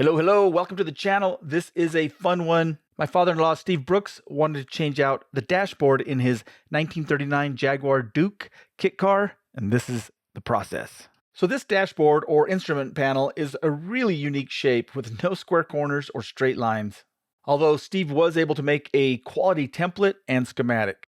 Hello, welcome to the channel. This is a fun one. My father-in-law, Steve Brooks, wanted to change out the dashboard in his 1939 Jaguar Duke kit car, and this is the process. So this dashboard or instrument panel is a really unique shape with no square corners or straight lines, although Steve was able to make a quality template and schematic.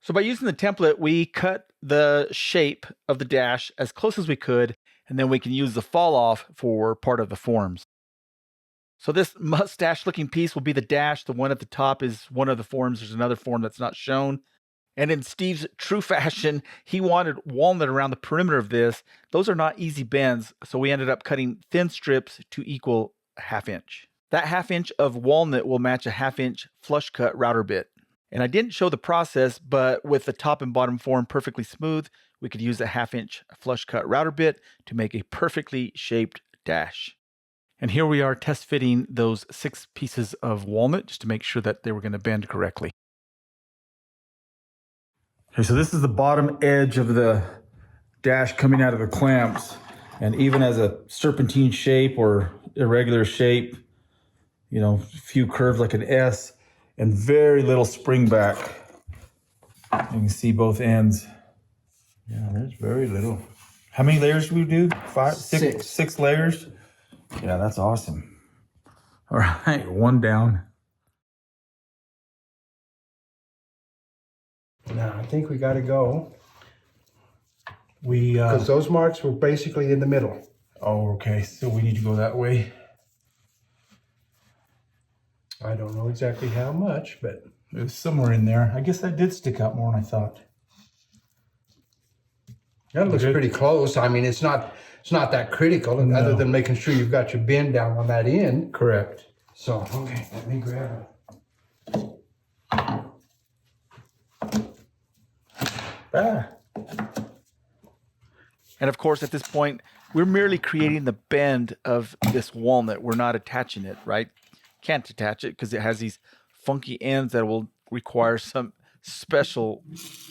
So by using the template, we cut the shape of the dash as close as we could, and then we can use the fall off for part of the forms. So this mustache looking piece will be the dash. The one at the top is one of the forms. There's another form that's not shown. And in Steve's true fashion, he wanted walnut around the perimeter of this. Those are not easy bends, so we ended up cutting thin strips to equal a 1/2 inch. That 1/2 inch of walnut will match a 1/2 inch flush cut router bit. And I didn't show the process, but with the top and bottom form perfectly smooth, we could use a 1/2 inch flush cut router bit to make a perfectly shaped dash. And here we are test fitting those 6 pieces of walnut just to make sure that they were going to bend correctly. Okay, so this is the bottom edge of the dash coming out of the clamps. And even as a serpentine shape or irregular shape, you know, a few curves like an S and very little spring back. You can see both ends. Yeah, there's very little. How many layers do we do? 5, 6? 6 layers? Yeah, that's awesome. All right, one down. Now, I think we got to go. We Because those marks were basically in the middle. Oh, okay. So we need to go that way. I don't know exactly how much, but It was somewhere in there. I guess that did stick out more than I thought. that looks pretty close. I mean, it's not that critical, other than making sure you've got your bend down on that end. Correct. So, okay, let me grab it. And of course, at this point, we're merely creating the bend of this walnut. We're not attaching it, right? Can't attach it because it has these funky ends that will require some special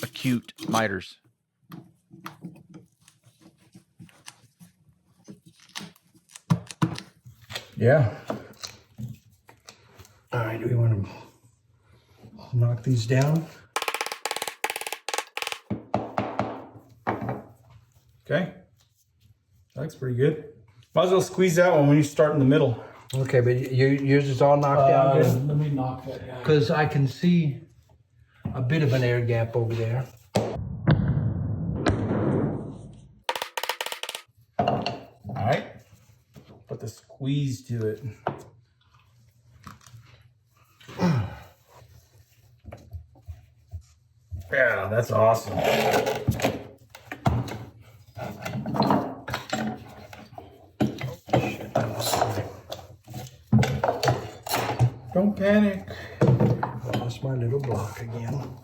acute miters. Yeah. All right, do we want to knock these down? Okay. That looks pretty good. Might as well squeeze that one when you start in the middle. Okay, but yours is all knocked down? Let me knock that down. Because I can see a bit of an air gap over there. All right. Put the squeeze to it. Yeah, that's awesome. Don't panic. Lost my little block again.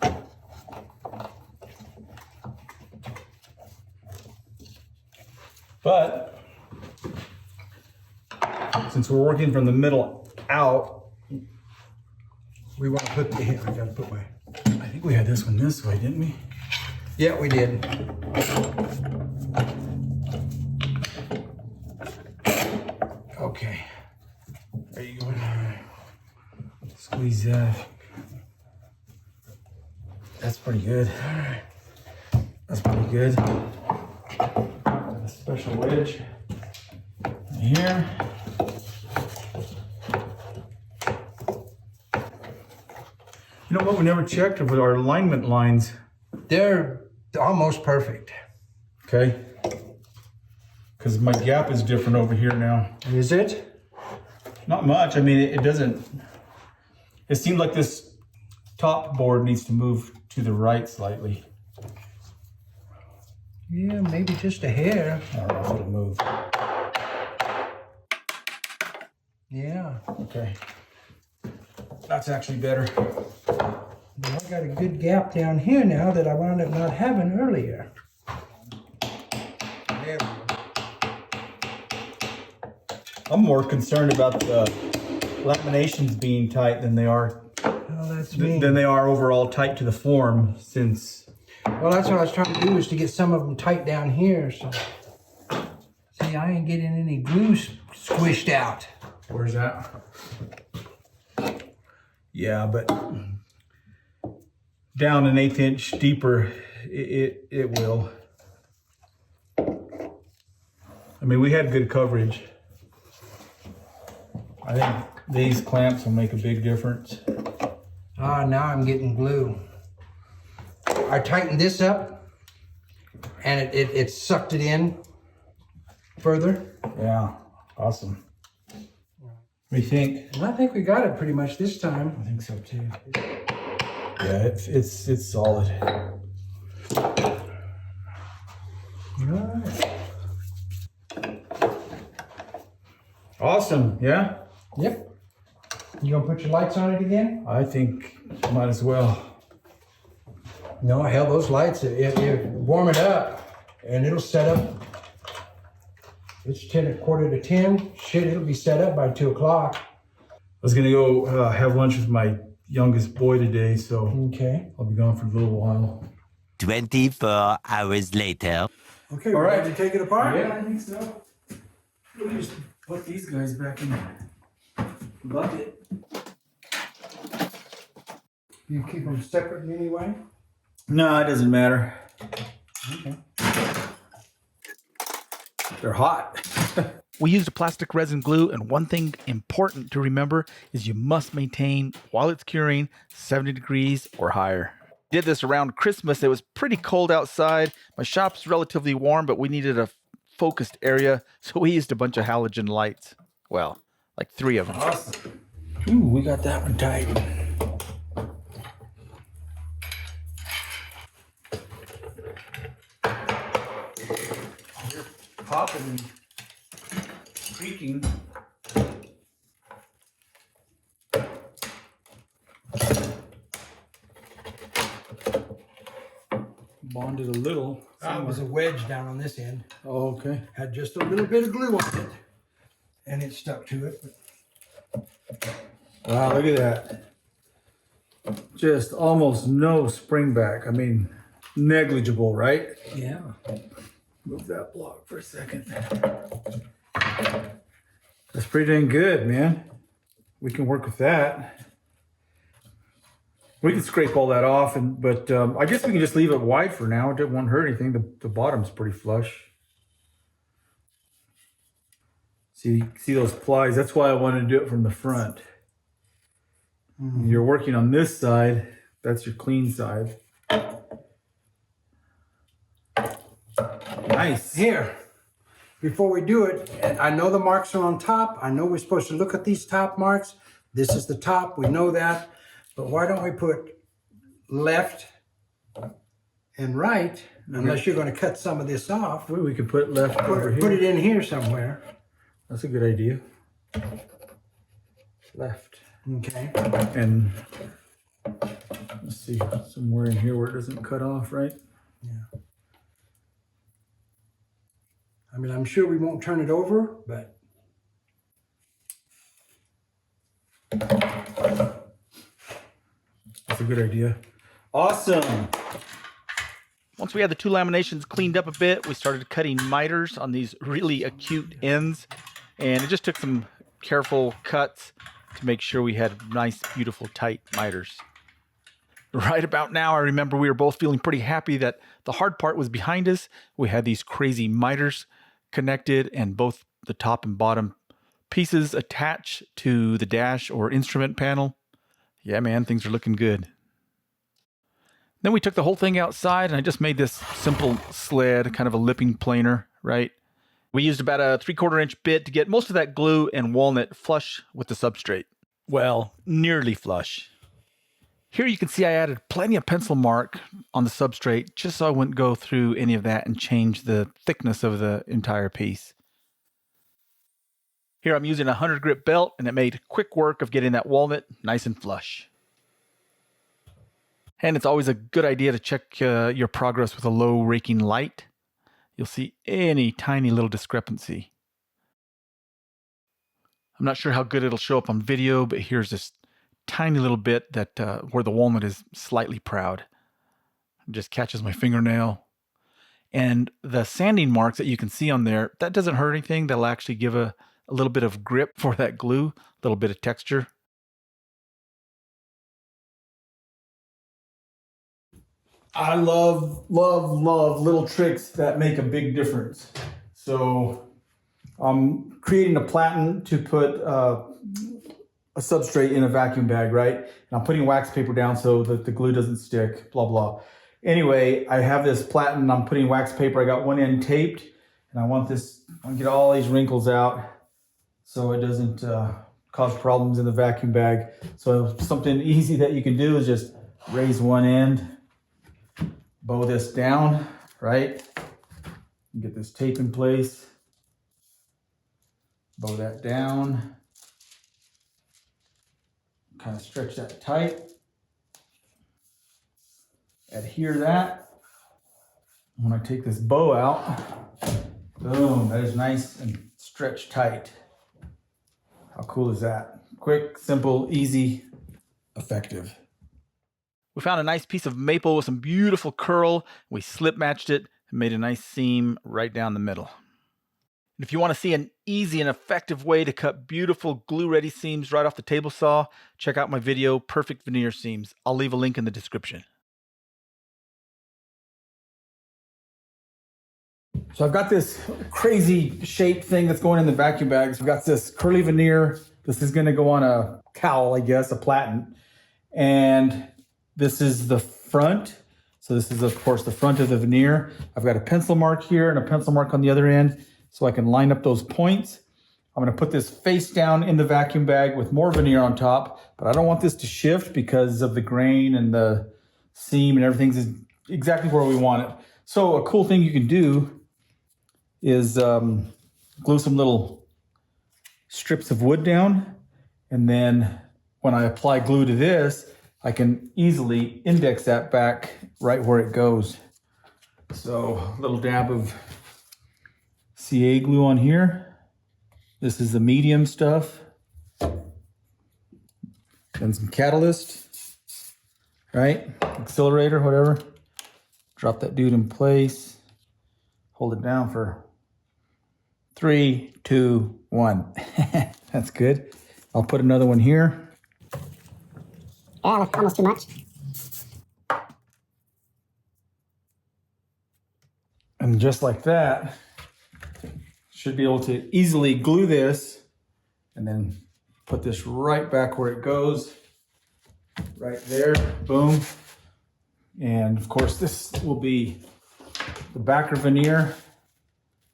But since we're working from the middle out, We want to put the here. I gotta put my. I think we had this one this way, didn't we? Yeah, we did. Okay. There you go. Squeeze that. That's pretty good. That's pretty good. A special wedge here. You know what? We never checked with our alignment lines. They're almost perfect. Okay. Because my gap is different over here now. Is it? Not much. I mean, it doesn't. It seemed like this top board needs to move to the right slightly. Yeah, maybe just a hair. I don't know if it'll move. Yeah. Okay. That's actually better. But I got a good gap down here now that I wound up not having earlier. There we go. I'm more concerned about the laminations being tight than they are Well, that's me. than they are overall tight to the form, since Well, that's what I was trying to do, is to get some of them tight down here. So, see, I ain't getting any glue squished out. Where's that? Yeah, but down an 1/8 inch deeper, it will. I mean, we had good coverage. I think these clamps will make a big difference. Ah, now I'm getting glue. I tightened this up, and it sucked it in further. Yeah, awesome. What do you think? And I think we got it pretty much this time. I think so too. Yeah, it's solid. All right. Awesome, yeah? Yep. You gonna put your lights on it again? I think might as well. No, hell, those lights, you warm it up, and it'll set up. It's 9:45 to 10. Shit, it'll be set up by 2 o'clock. I was gonna go have lunch with my youngest boy today, so Okay. I'll be gone for a little while. 24 hours later. Okay, All right. ready to take it apart? Yeah, I think so. We'll just put these guys back in the bucket. You keep them separate in any way? No, it doesn't matter. Okay. They're hot. We used a plastic resin glue, and one thing important to remember is you must maintain, while it's curing, 70 degrees or higher. Did this around Christmas. It was pretty cold outside. My shop's relatively warm, but we needed a focused area, so we used a bunch of halogen lights. Well, like 3 of them. Awesome. Ooh, we got that one tight. Popping and creaking. Bonded a little. That was a wedge down on this end. Oh, okay. Had just a little bit of glue on it, and it stuck to it. Wow, look at that. Just almost no spring back. I mean, negligible, right? Yeah. Move that block for a second. That's pretty dang good, man. We can work with that. We can scrape all that off, but I guess we can just leave it wide for now. It won't hurt anything. The bottom's pretty flush. See those plies? That's why I wanted to do it from the front. Mm-hmm. You're working on this side. That's your clean side. Nice. Here, before we do it, I know the marks are on top. I know we're supposed to look at these top marks. This is the top. We know that. But why don't we put left and right, unless you're going to cut some of this off. We could put left over here. Put it in here somewhere. That's a good idea. Left. Okay. And let's see, somewhere in here where it doesn't cut off, right? Yeah. I mean, I'm sure we won't turn it over, but. That's a good idea. Awesome. Once we had the 2 laminations cleaned up a bit, we started cutting miters on these really acute ends. And it just took some careful cuts to make sure we had nice, beautiful, tight miters. Right about now, I remember we were both feeling pretty happy that the hard part was behind us. We had these crazy miters connected, and both the top and bottom pieces attached to the dash or instrument panel. Yeah, man, things are looking good. Then we took the whole thing outside, and I just made this simple sled, kind of a lipping planer, right? We used about a 3/4 inch bit to get most of that glue and walnut flush with the substrate. Well, nearly flush. Here you can see I added plenty of pencil mark on the substrate just so I wouldn't go through any of that and change the thickness of the entire piece. Here I'm using a 100 grit belt, and it made quick work of getting that walnut nice and flush. And it's always a good idea to check your progress with a low raking light. You'll see any tiny little discrepancy. I'm not sure how good it'll show up on video, but here's this tiny little bit that where the walnut is slightly proud. It just catches my fingernail. And the sanding marks that you can see on there, that doesn't hurt anything. That'll actually give a little bit of grip for that glue, a little bit of texture. I love little tricks that make a big difference. So I'm creating a platen to put a substrate in a vacuum bag, right? And I'm putting wax paper down so that the glue doesn't stick, blah, blah. Anyway, I have this platen, I'm putting wax paper. I got one end taped, and I want to get all these wrinkles out so it doesn't cause problems in the vacuum bag. So something easy that you can do is just raise one end, bow this down, right? Get this tape in place, bow that down, kind of stretch that tight, adhere that. When I take this bow out, boom, that is nice and stretched tight. How cool is that? Quick, simple, easy, effective. We found a nice piece of maple with some beautiful curl. We slip matched it and made a nice seam right down the middle. And if you want to see an easy and effective way to cut beautiful glue-ready seams right off the table saw, check out my video, Perfect Veneer Seams. I'll leave a link in the description. So I've got this crazy shaped thing that's going in the vacuum bag. So I've got this curly veneer. This is going to go on a cowl, I guess, a platen. And this is the front. So this is, of course, the front of the veneer. I've got a pencil mark here and a pencil mark on the other end so I can line up those points. I'm going to put this face down in the vacuum bag with more veneer on top, but I don't want this to shift because of the grain and the seam and everything's exactly where we want it. So a cool thing you can do is glue some little strips of wood down, and then when I apply glue to this, I can easily index that back right where it goes. So a little dab of CA glue on here. This is the medium stuff. And some catalyst, right? Accelerator, whatever. Drop that dude in place. Hold it down for 3, 2, 1. That's good. I'll put another one here. Yeah, that's almost too much. And just like that, should be able to easily glue this and then put this right back where it goes. Right there, boom. And of course, this will be the backer veneer.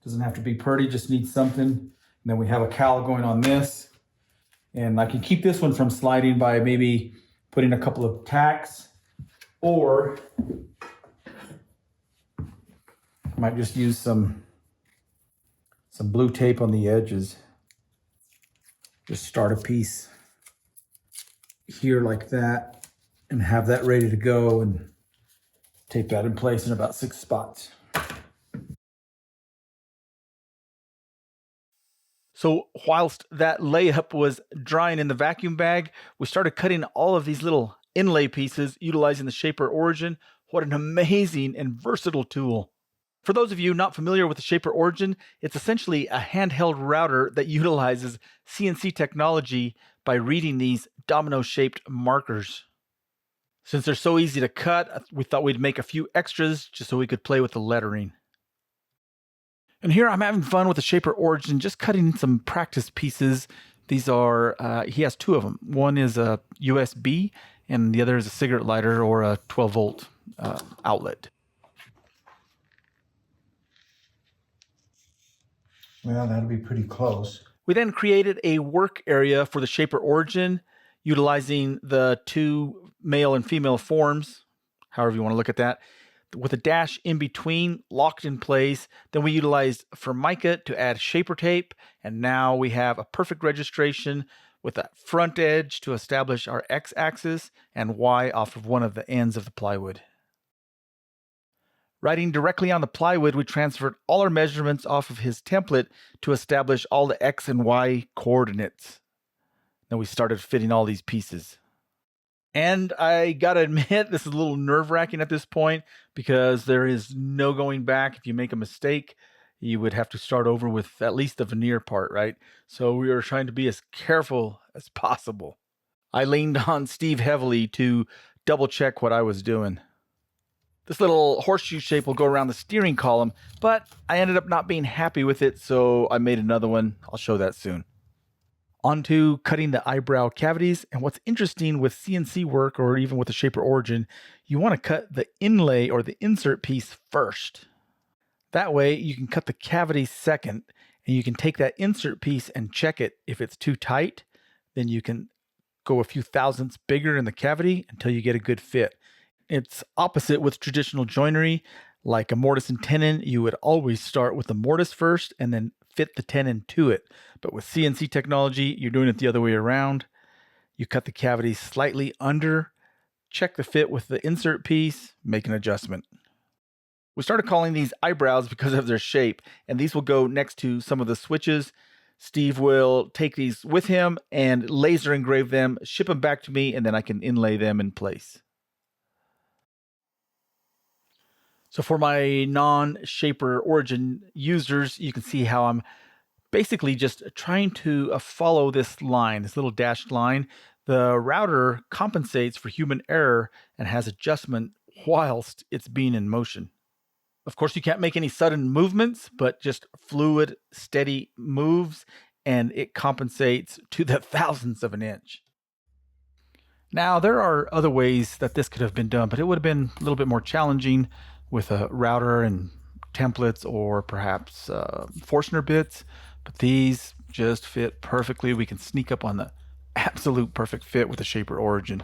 Doesn't have to be pretty, just needs something. And then we have a cowl going on this. And I can keep this one from sliding by maybe putting a couple of tacks, or I might just use some blue tape on the edges. Just start a piece here like that and have that ready to go and tape that in place in about 6 spots. So whilst that layup was drying in the vacuum bag, we started cutting all of these little inlay pieces utilizing the Shaper Origin. What an amazing and versatile tool. For those of you not familiar with the Shaper Origin, it's essentially a handheld router that utilizes CNC technology by reading these domino-shaped markers. Since they're so easy to cut, we thought we'd make a few extras just so we could play with the lettering. And here I'm having fun with the Shaper Origin, just cutting some practice pieces. These are, he has 2 of them. One is a USB and the other is a cigarette lighter or a 12-volt outlet. Well, that'll be pretty close. We then created a work area for the Shaper Origin, utilizing the 2 male and female forms, however you want to look at that, with a dash in between, locked in place. Then we utilized Formica to add shaper tape, and now we have a perfect registration with a front edge to establish our x-axis and y off of one of the ends of the plywood. Writing directly on the plywood, we transferred all our measurements off of his template to establish all the x and y coordinates. Then we started fitting all these pieces. And I gotta admit, this is a little nerve-wracking at this point because there is no going back. If you make a mistake, you would have to start over with at least the veneer part, right? So we were trying to be as careful as possible. I leaned on Steve heavily to double check what I was doing. This little horseshoe shape will go around the steering column, but I ended up not being happy with it, so I made another one. I'll show that soon. On to cutting the eyebrow cavities. And what's interesting with CNC work, or even with the Shaper Origin, you want to cut the inlay or the insert piece first. That way you can cut the cavity second, and you can take that insert piece and check it. If it's too tight, then you can go a few thousandths bigger in the cavity until you get a good fit. It's opposite with traditional joinery. Like a mortise and tenon, you would always start with the mortise first and then fit the tenon to it. But with CNC technology, you're doing it the other way around. You cut the cavity slightly under, check the fit with the insert piece, make an adjustment. We started calling these eyebrows because of their shape, and these will go next to some of the switches. Steve will take these with him and laser engrave them, ship them back to me, and then I can inlay them in place. So for my non-Shaper Origin users, you can see how I'm basically just trying to follow this line, this little dashed line. The router compensates for human error and has adjustment whilst it's being in motion. Of course, you can't make any sudden movements, but just fluid, steady moves, and it compensates to the thousandths of an inch. Now, there are other ways that this could have been done, but it would have been a little bit more challenging with a router and templates, or perhaps Forstner bits, but these just fit perfectly. We can sneak up on the absolute perfect fit with the Shaper Origin.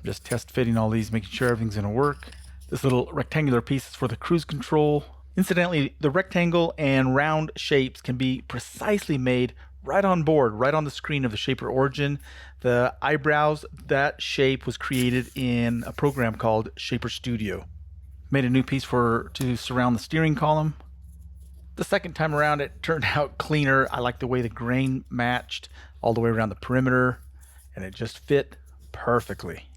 Just test fitting all these, making sure everything's going to work. This little rectangular piece is for the cruise control. Incidentally, the rectangle and round shapes can be precisely made right on board, right on the screen of the Shaper Origin. The eyebrows, that shape was created in a program called Shaper Studio. Made a new piece to surround the steering column. The second time around, it turned out cleaner. I like the way the grain matched all the way around the perimeter, and it just fit perfectly.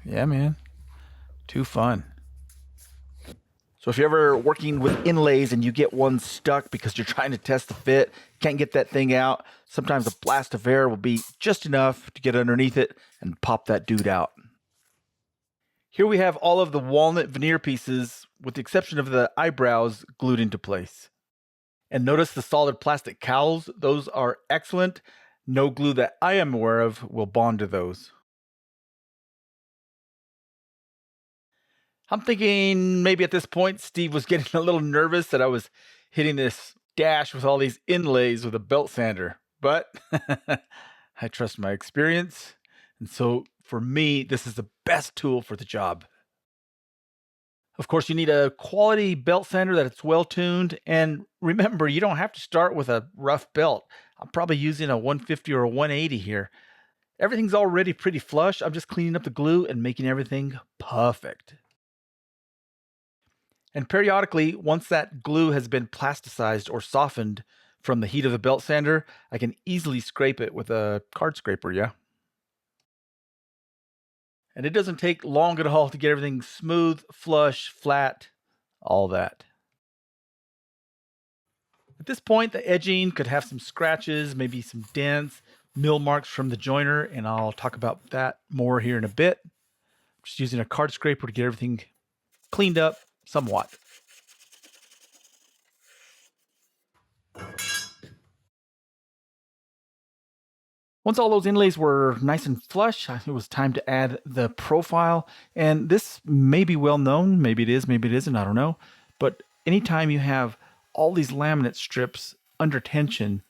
Yeah, man. Too fun. So if you're ever working with inlays and you get one stuck because you're trying to test the fit, can't get that thing out, sometimes a blast of air will be just enough to get underneath it and pop that dude out. Here we have all of the walnut veneer pieces, with the exception of the eyebrows, glued into place. And notice the solid plastic cowls. Those are excellent. No glue that I am aware of will bond to those. I'm thinking maybe at this point Steve was getting a little nervous that I was hitting this dash with all these inlays with a belt sander. But I trust my experience. And so for me, this is the best tool for the job. Of course, you need a quality belt sander that's well tuned. And remember, you don't have to start with a rough belt. I'm probably using a 150 or a 180 here. Everything's already pretty flush. I'm just cleaning up the glue and making everything perfect. And periodically, once that glue has been plasticized or softened from the heat of the belt sander, I can easily scrape it with a card scraper, yeah? And it doesn't take long at all to get everything smooth, flush, flat, all that. At this point, the edging could have some scratches, maybe some dents, mill marks from the joiner, and I'll talk about that more here in a bit. Just using a card scraper to get everything cleaned up somewhat. Once all those inlays were nice and flush, it was time to add the profile. And this may be well known, maybe it is, maybe it isn't, I don't know. But anytime you have all these laminate strips under tension,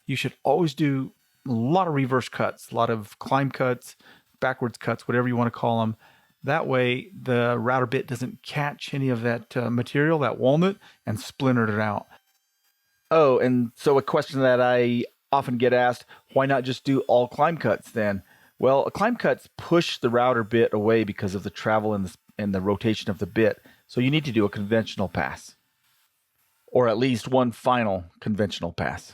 you should always do a lot of reverse cuts, a lot of climb cuts, backwards cuts, whatever you want to call them. That way the router bit doesn't catch any of that material, that walnut, and splinter it out. Oh, and so a question that I often get asked, why not just do all climb cuts then? Well, climb cuts push the router bit away because of the travel and the rotation of the bit. So you need to do a conventional pass, or at least one final conventional pass.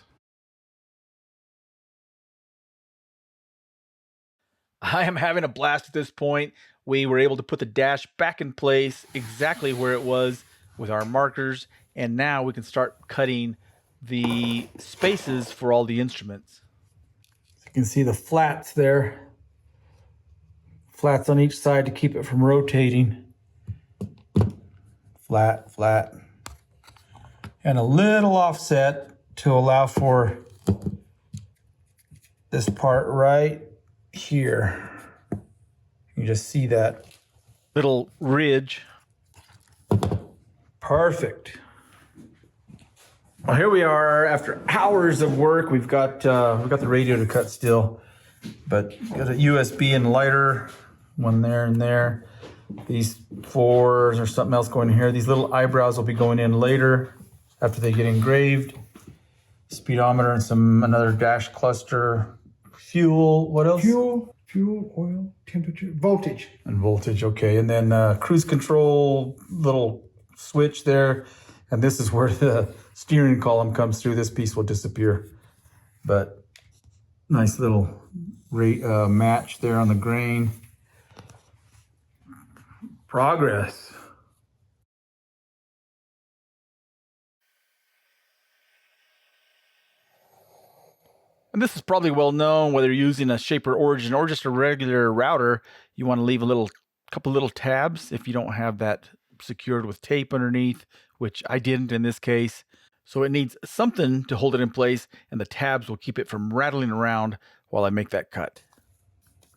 I am having a blast at this point. We were able to put the dash back in place exactly where it was with our markers, and now we can start cutting the spaces for all the instruments. You can see the flats there. Flats on each side to keep it from rotating. Flat, flat. And a little offset to allow for this part right here. You just see that little ridge. Perfect. Well, here we are after hours of work. We've got the radio to cut still, but got a USB and lighter, one there and there. These fours or something else going in here. These little eyebrows will be going in later after they get engraved. Speedometer and another dash cluster. Fuel, what else? Fuel, oil, temperature, voltage. And voltage, okay. And then cruise control, little switch there. And this is where the steering column comes through. This piece will disappear. But nice little match there on the grain. Progress. And this is probably well known, whether you're using a Shaper Origin or just a regular router, you want to leave a couple little tabs if you don't have that secured with tape underneath, which I didn't in this case. So it needs something to hold it in place, and the tabs will keep it from rattling around while I make that cut.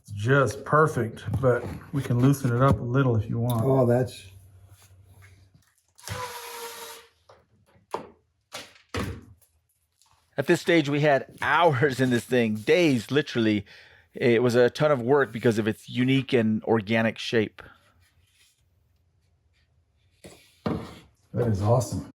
It's just perfect, but we can loosen it up a little if you want. Oh, that's... At this stage, we had hours in this thing, days, literally. It was a ton of work because of its unique and organic shape. That is awesome.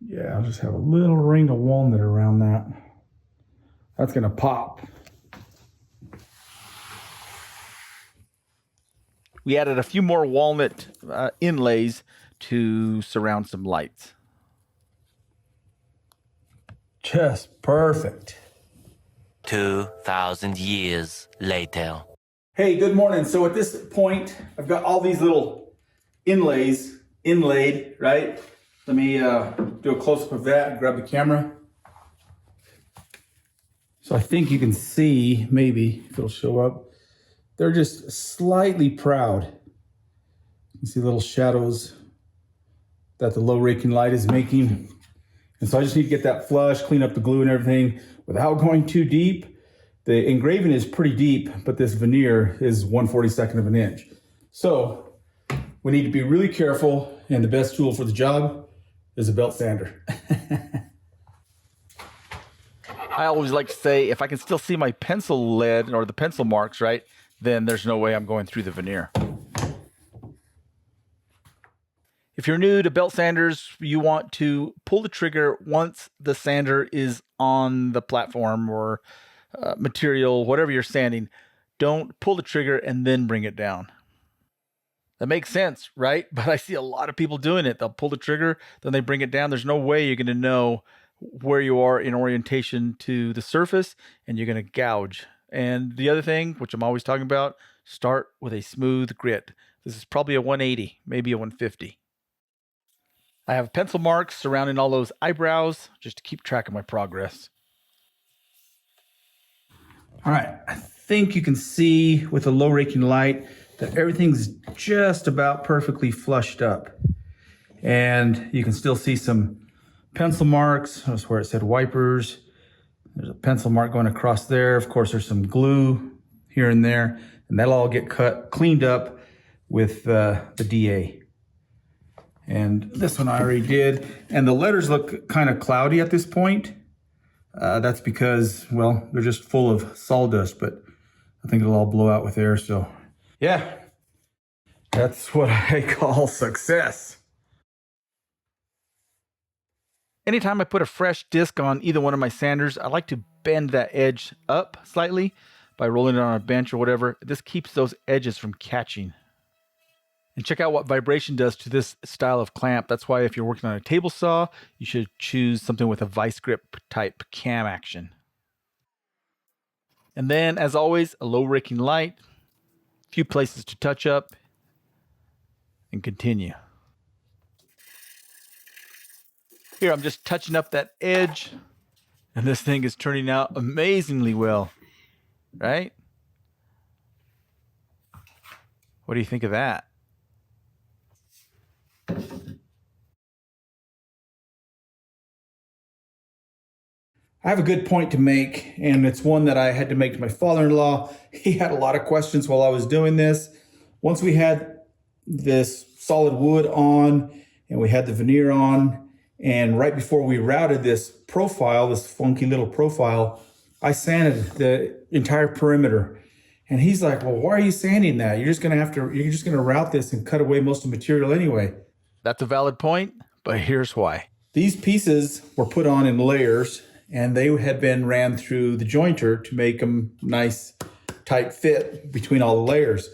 Yeah, I'll just have a little ring of walnut around that. That's going to pop. We added a few more walnut inlays to surround some lights. Just perfect. 2,000 years later. Hey, good morning. So at this point, I've got all these little inlays inlaid, right? Let me do a close-up of that and grab the camera. So I think you can see, maybe, if it'll show up, they're just slightly proud. You can see little shadows that the low raking light is making. And so I just need to get that flush, clean up the glue and everything without going too deep. The engraving is pretty deep, but this veneer is 1/42 of an inch. So we need to be really careful, and the best tool for the job is a belt sander. I always like to say, if I can still see my pencil lead or the pencil marks, right, then there's no way I'm going through the veneer. If you're new to belt sanders, you want to pull the trigger once the sander is on the platform or material, whatever you're sanding. Don't pull the trigger and then bring it down. That makes sense, right? But I see a lot of people doing it. They'll pull the trigger, then they bring it down. There's no way you're going to know where you are in orientation to the surface, and you're going to gouge. And the other thing, which I'm always talking about, start with a smooth grit. This is probably a 180, maybe a 150. I have pencil marks surrounding all those eyebrows just to keep track of my progress. All right, I think you can see with the low raking light that everything's just about perfectly flushed up. And you can still see some pencil marks. That's where it said wipers. There's a pencil mark going across there. Of course, there's some glue here and there, and that'll all get cleaned up with the DA. And this one I already did. And the letters look kind of cloudy at this point. That's because, well, they're just full of sawdust, but I think it'll all blow out with air. So yeah, that's what I call success. Anytime I put a fresh disc on either one of my sanders, I like to bend that edge up slightly by rolling it on a bench or whatever. This keeps those edges from catching. And check out what vibration does to this style of clamp. That's why if you're working on a table saw, you should choose something with a vice grip type cam action. And then, as always, a low raking light, a few places to touch up, and continue. Here, I'm just touching up that edge, and this thing is turning out amazingly well, right? What do you think of that? I have a good point to make, and it's one that I had to make to my father-in-law. He had a lot of questions while I was doing this. Once we had this solid wood on and we had the veneer on, and right before we routed this profile, this funky little profile, I sanded the entire perimeter. And he's like, well, why are you sanding that? You're just gonna route this and cut away most of the material anyway. That's a valid point, but here's why. These pieces were put on in layers, and they had been ran through the jointer to make them nice, tight fit between all the layers.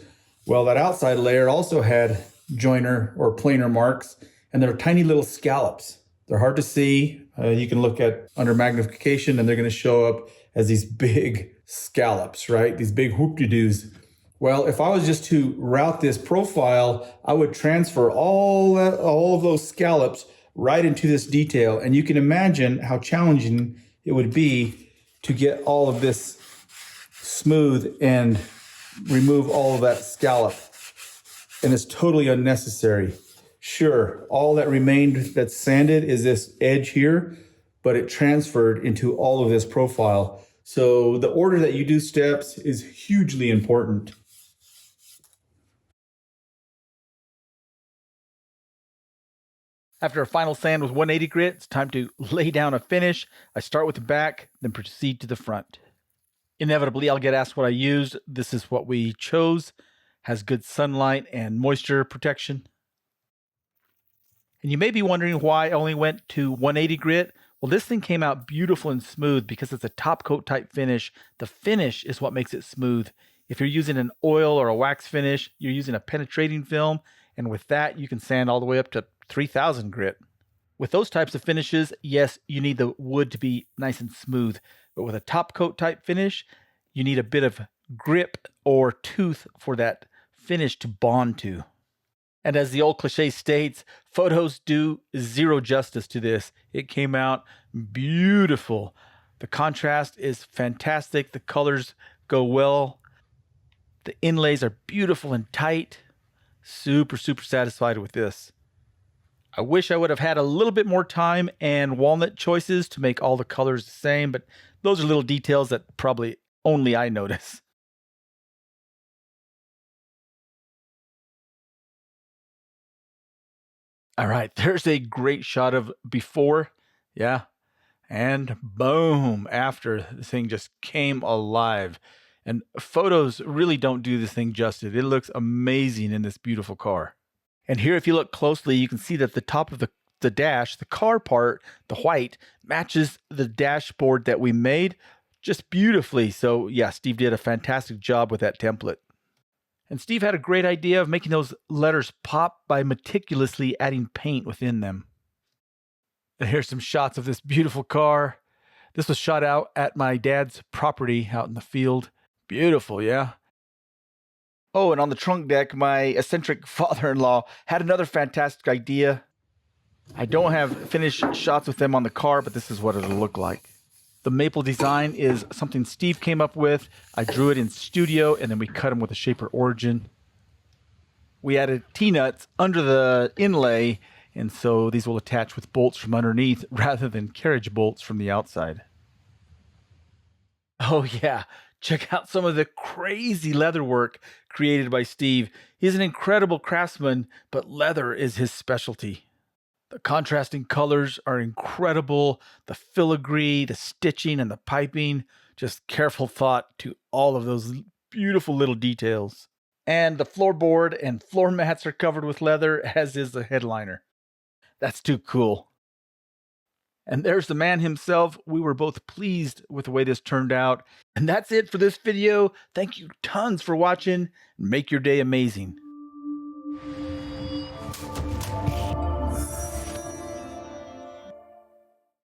Well, that outside layer also had joiner or planer marks, and they're tiny little scallops. They're hard to see. You can look at under magnification, and they're going to show up as these big scallops, right? These big whoop-de-doos. Well, if I was just to route this profile, I would transfer all of those scallops right into this detail. And you can imagine how challenging it would be to get all of this smooth and remove all of that scallop. And it's totally unnecessary. Sure, all that remained that's sanded is this edge here, but it transferred into all of this profile. So the order that you do steps is hugely important. After a final sand with 180 grit, it's time to lay down a finish. I start with the back, then proceed to the front. Inevitably, I'll get asked what I used. This is what we chose. Has good sunlight and moisture protection. And you may be wondering why I only went to 180 grit. Well, this thing came out beautiful and smooth because it's a top coat type finish. The finish is what makes it smooth. If you're using an oil or a wax finish, you're using a penetrating film. And with that, you can sand all the way up to 3000 grit. With those types of finishes, yes, you need the wood to be nice and smooth. But with a top coat type finish, you need a bit of grip or tooth for that finish to bond to. And as the old cliche states, photos do zero justice to this. It came out beautiful. The contrast is fantastic. The colors go well. The inlays are beautiful and tight. Super, super satisfied with this. I wish I would have had a little bit more time and walnut choices to make all the colors the same, but those are little details that probably only I notice. All right, there's a great shot of before, yeah, and boom, after. The thing just came alive. And photos really don't do this thing justice. It looks amazing in this beautiful car. And here, if you look closely, you can see that the top of the dash, the car part, the white, matches the dashboard that we made just beautifully. So yeah, Steve did a fantastic job with that template. And Steve had a great idea of making those letters pop by meticulously adding paint within them. And here's some shots of this beautiful car. This was shot out at my dad's property out in the field. Beautiful, yeah? Oh, and on the trunk deck, my eccentric father-in-law had another fantastic idea. I don't have finished shots with them on the car, but this is what it'll look like. The maple design is something Steve came up with. I drew it in studio, and then we cut them with a shaper origin. We added T-nuts under the inlay, and so these will attach with bolts from underneath rather than carriage bolts from the outside. Oh yeah, check out some of the crazy leather work created by Steve. He's an incredible craftsman, but leather is his specialty. The contrasting colors are incredible. The filigree, the stitching, and the piping. Just careful thought to all of those beautiful little details. And the floorboard and floor mats are covered with leather, as is the headliner. That's too cool. And there's the man himself. We were both pleased with the way this turned out. And that's it for this video. Thank you tons for watching. Make your day amazing.